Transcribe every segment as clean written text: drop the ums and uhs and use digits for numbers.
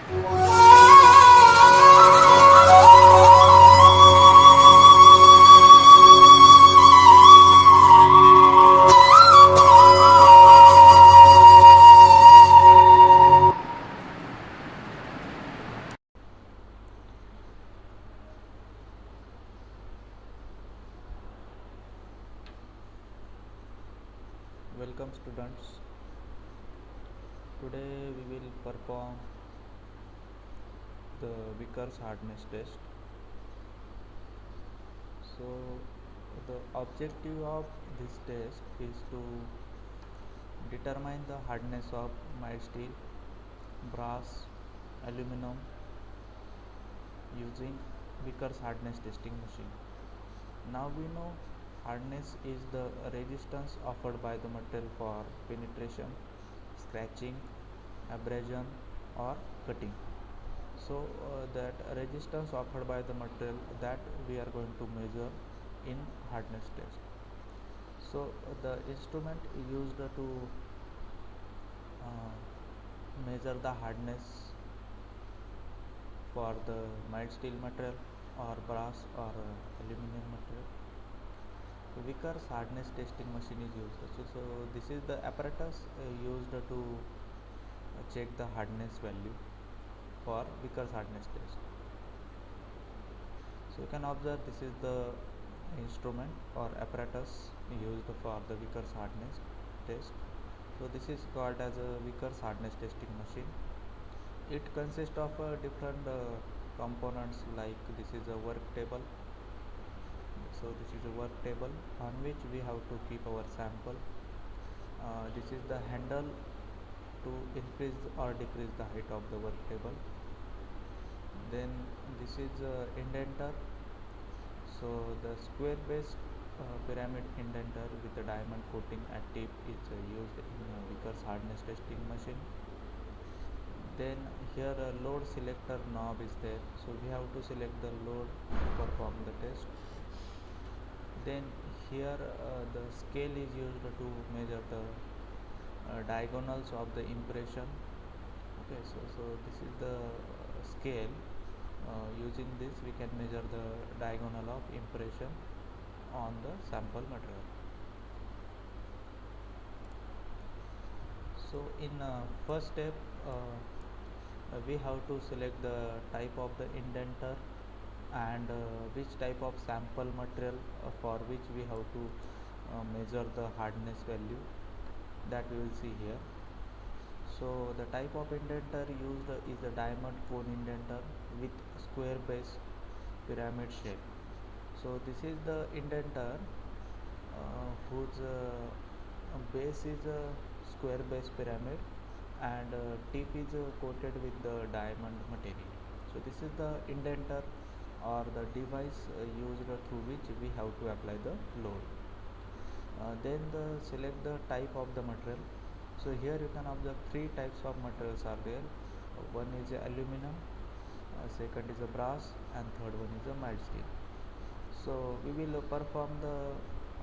Welcome students. Today we will perform the Vickers hardness test. So the objective of this test is to determine the hardness of mild steel, brass, aluminum using Vickers hardness testing machine. Now we know hardness is the resistance offered by the material for penetration, scratching, abrasion or cutting. So that resistance offered by the material that we are going to measure in hardness test. So the instrument used to measure the hardness for the mild steel material or brass or aluminum material. Vickers hardness testing machine is used. So this is the apparatus used to check the hardness value for Vickers hardness test. So you can observe this is the instrument or apparatus used for the Vickers hardness test. So this is called as a Vickers hardness testing machine. It consists of different components, like this is a work table. So this is a work table on which we have to keep our sample. This is the handle to increase or decrease the height of the work table. Then this is indenter. So the square base pyramid indenter with a diamond coating at tip is used in Vickers hardness testing machine. Then here a load selector knob is there, so we have to select the load to perform the test. Then here the scale is used to measure the diagonals of the impression. Okay, so this is the scale. Using this we can measure the diagonal of impression on the sample material. So in first step we have to select the type of the indenter and which type of sample material for which we have to measure the hardness value, that we will see here. So the type of indenter used is a diamond cone indenter with square base pyramid shape. So this is the indenter whose base is a square base pyramid and tip is coated with the diamond material. So this is the indenter or the device used through which we have to apply the load. Then select the type of the material. So here you can observe three types of materials are there. One is aluminum, second is a brass, and third one is a mild steel. So we will perform the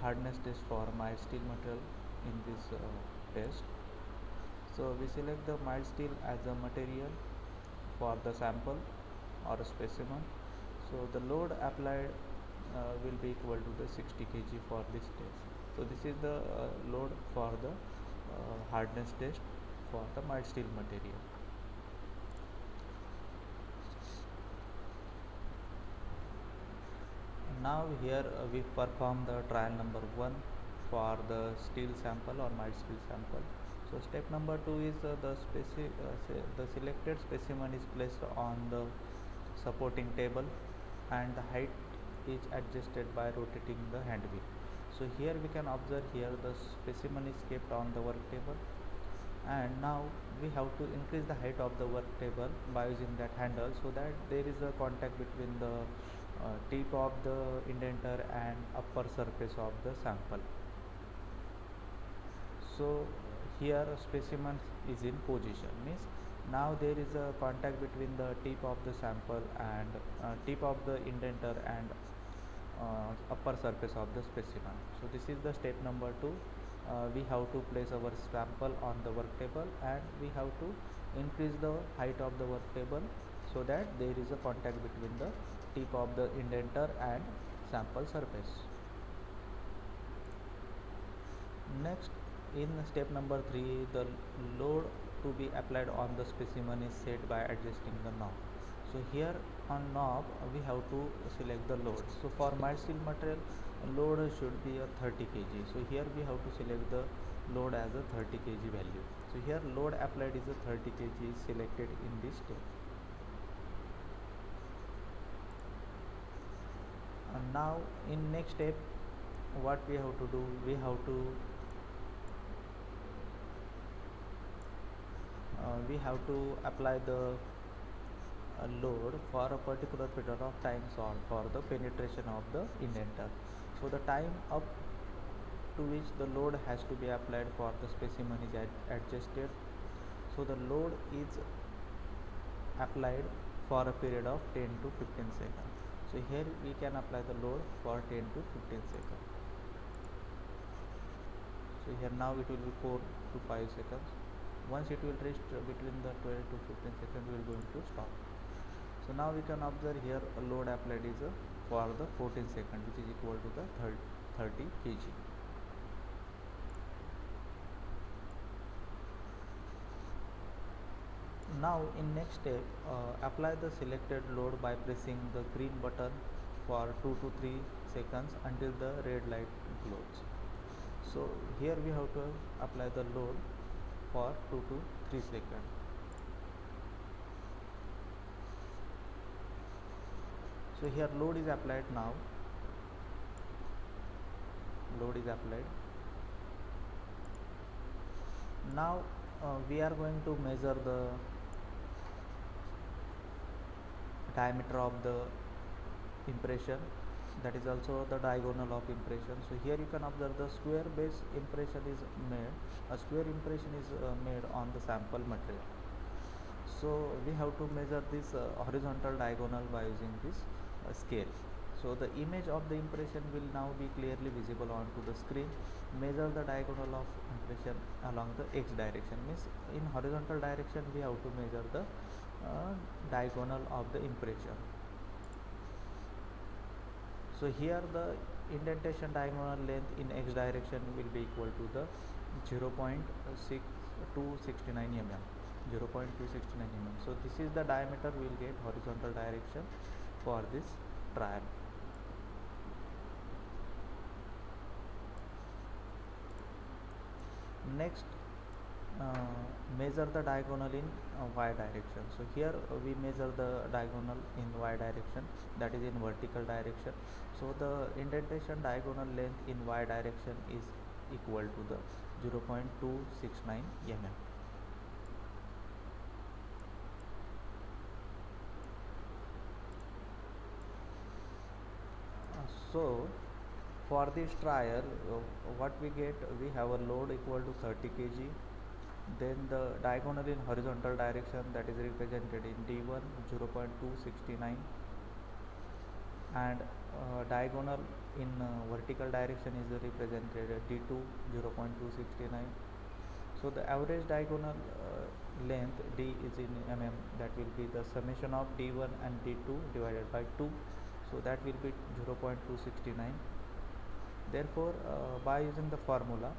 hardness test for mild steel material in this test. So we select the mild steel as a material for the sample or a specimen. So the load applied will be equal to the 60 kg for this test. So this is the load for the hardness test for the mild steel material. Now here we perform the trial number 1 for the steel sample or mild steel sample. So step number 2 is the selected specimen is placed on the supporting table and the height is adjusted by rotating the hand wheel. So here we can observe here the specimen is kept on the work table, and now we have to increase the height of the work table by using that handle, so that there is a contact between the tip of the indenter and upper surface of the sample. So here specimen is in position, means now there is a contact between the tip of the sample and tip of the indenter and upper surface of the specimen. So this is the step number 2. We have to place our sample on the work table and we have to increase the height of the work table so that there is a contact between the tip of the indenter and sample surface. Next, in step number 3, the load to be applied on the specimen is set by adjusting the knob. So here on knob we have to select the load. So for mild steel material, load should be a 30 kg. So here we have to select the load as a 30 kg value. So here load applied is a 30 kg is selected in this step. And now in next step, what we have to do, we have to apply the load for a particular period of time for the penetration of the indenter. So the time up to which the load has to be applied for the specimen is adjusted. So the load is applied for a period of 10 to 15 seconds. So here we can apply the load for 10 to 15 seconds. So here now it will be 4 to 5 seconds. Once it will reach between the 12 to 15 seconds, we will going to stop. So now we can observe here a load applied is for the 14 seconds, which is equal to the 30 kg. Now in next step, apply the selected load by pressing the green button for 2 to 3 seconds until the red light glows. So here we have to apply the load for 2 to 3 seconds. So here load is applied now. Load is applied. Now we are going to measure the diameter of the impression, that is also the diagonal of impression. So here you can observe the square base impression is made. A square impression is made on the sample material. So we have to measure this horizontal diagonal by using this scale. So the image of the impression will now be clearly visible onto the screen. Measure the diagonal of impression along the x direction, means in horizontal direction we have to measure the diagonal of the impression. So here the indentation diagonal length in x direction will be equal to the 0.269 mm. 0.269 mm. So this is the diameter we will get horizontal direction for this trial. Next, measure the diagonal in y direction. So here we measure the diagonal in y direction, that is in vertical direction. So the indentation diagonal length in y direction is equal to the 0.269 mm. So for this trial, what we get, we have a load equal to 30 kg. Then the diagonal in horizontal direction, that is represented in D1 0.269, and diagonal in vertical direction is represented at D2 0.269. So the average diagonal length D is in mm, that will be the summation of D1 and D2 divided by 2. So that will be 0.269. Therefore by using the formula,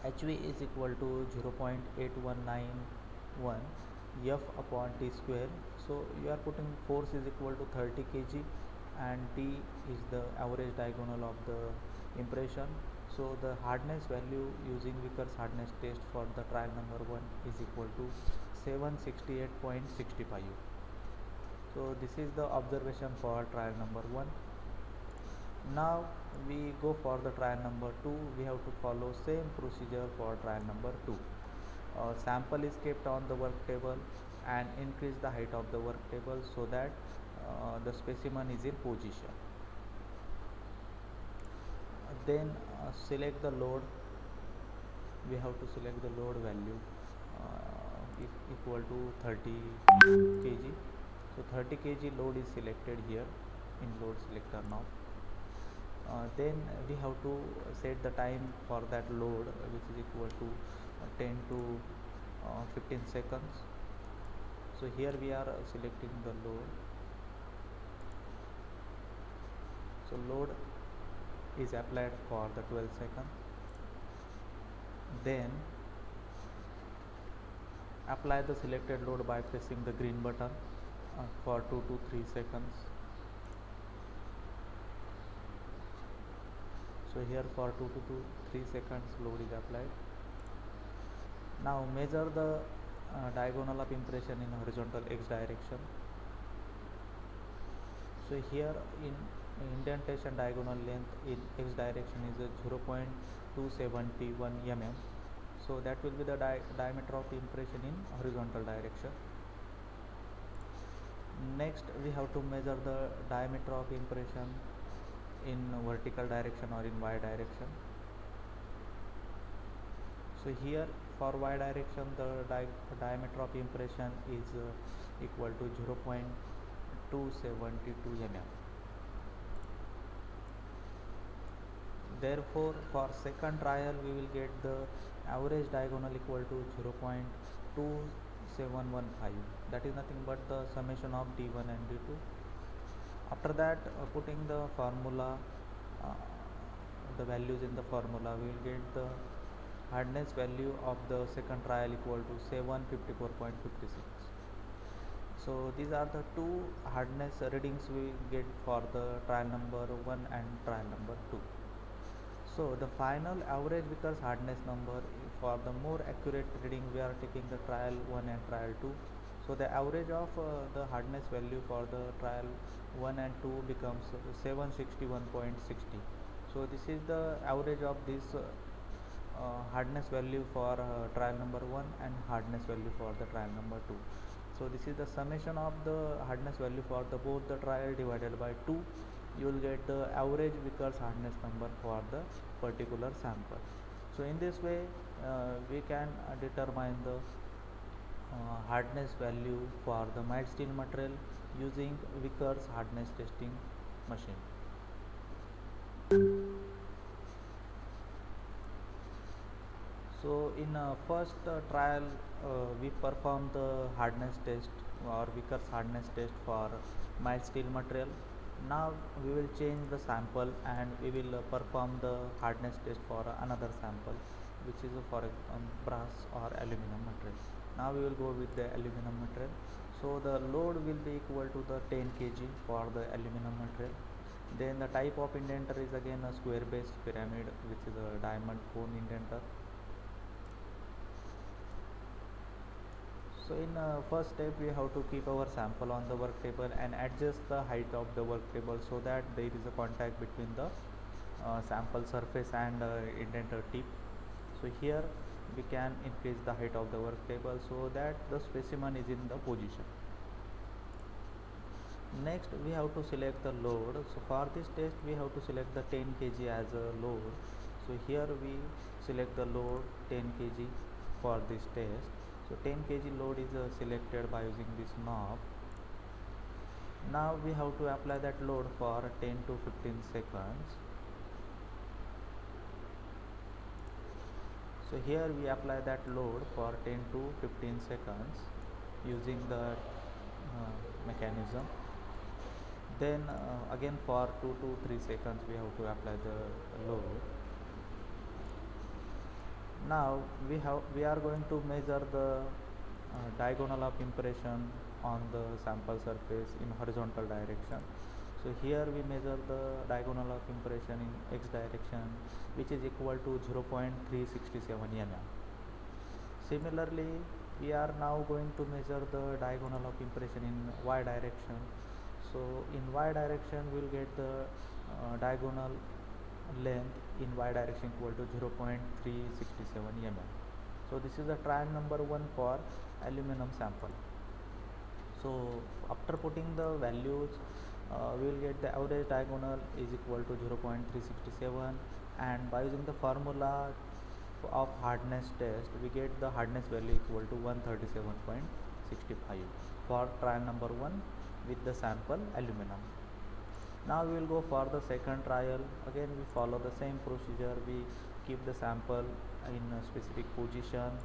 HV is equal to 0.8191 F upon T square. So you are putting force is equal to 30 kg and T is the average diagonal of the impression. So the hardness value using Vickers hardness test for the trial number 1 is equal to 768.65. So this is the observation for trial number 1. Now we go for the trial number 2. We have to follow same procedure for trial number 2. Sample is kept on the work table and increase the height of the work table so that the specimen is in position. Then select the load. We have to select the load value equal to 30 kg. So 30 kg load is selected here in load selector now. Then we have to set the time for that load, which is equal to 10 to 15 seconds. So here we are selecting the load. So load is applied for the 12 seconds. Then apply the selected load by pressing the green button for 2 to 3 seconds. So here for 2 to 3 seconds load is applied. Now measure the diagonal of impression in horizontal x direction. So here in indentation diagonal length in x direction is 0.271 mm. So that will be the diameter of impression in horizontal direction. Next we have to measure the diameter of impression in vertical direction or in y direction. So here for y direction the diameter of impression is equal to 0.272 mm. Therefore for second trial we will get the average diagonal equal to 0.2715. That is nothing but the summation of d1 and d2. After that putting the formula, the values in the formula, we will get the hardness value of the second trial equal to 754.56. So these are the two hardness readings we get for the trial number 1 and trial number 2. So the final average Vickers hardness number, for the more accurate reading we are taking the trial 1 and trial 2. So the average of the hardness value for the trial 1 and 2 becomes 761.60. So this is the average of this hardness value for trial number 1 and hardness value for the trial number 2. So this is the summation of the hardness value for the both the trial divided by 2. You will get the average Vickers hardness number for the particular sample. So in this way we can determine the hardness value for the mild steel material using Vickers hardness testing machine. So in first trial we perform the hardness test or Vickers hardness test for mild steel material. Now we will change the sample and we will perform the hardness test for another sample, which is for brass or aluminum material. Now we will go with the aluminum material. So the load will be equal to the 10 kg for the aluminum material. Then the type of indenter is again a square based pyramid, which is a diamond cone indenter. So in first step we have to keep our sample on the work table and adjust the height of the work table so that there is a contact between the sample surface and indenter tip. So here we can increase the height of the work table so that the specimen is in the position. Next we have to select the load. So for this test we have to select the 10 kg as a load. So here we select the load 10 kg for this test. So 10 kg load is selected by using this knob. Now we have to apply that load for 10 to 15 seconds. So here we apply that load for 10 to 15 seconds using the mechanism. Then again for 2 to 3 seconds we have to apply the load. Now we are going to measure the diagonal of impression on the sample surface in horizontal direction. So here we measure the diagonal of impression in x direction, which is equal to 0.367 mm. Similarly, we are now going to measure the diagonal of impression in y direction. So in y direction we will get the diagonal length in y direction equal to 0.367 mm. So this is the trial number 1 for aluminum sample. So after putting the values we will get the average diagonal is equal to 0.367, and by using the formula of hardness test we get the hardness value equal to 137.65 for trial number 1 with the sample aluminum. Now we will go for the second trial. Again we follow the same procedure. We keep the sample in a specific position.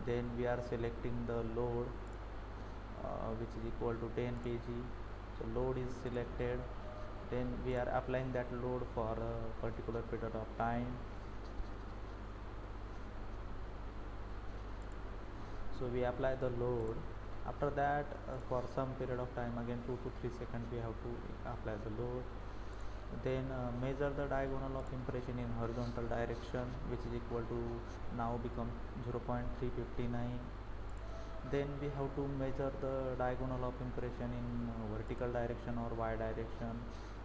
Then we are selecting the load, which is equal to 10 kg. So load is selected, then we are applying that load for a particular period of time. So we apply the load. After that, for some period of time, again 2 to 3 seconds, we have to apply the load. Then measure the diagonal of impression in horizontal direction, which is equal to now become 0.359. Then we have to measure the diagonal of impression in vertical direction or y direction,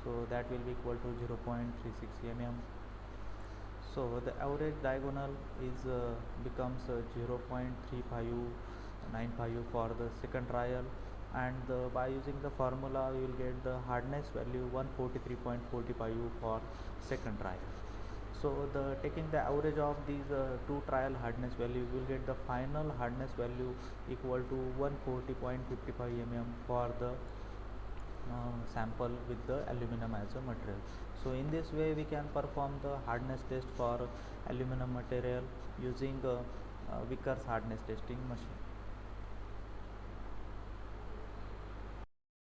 so that will be equal to 0.36 mm. So the average diagonal is becomes 0.3595 for the second trial, and by using the formula we will get the hardness value 143.45 for second trial. So the taking the average of these two trial hardness value, we will get the final hardness value equal to 140.55 mm for the sample with the aluminum as a material. So in this way we can perform the hardness test for aluminum material using Vickers hardness testing machine.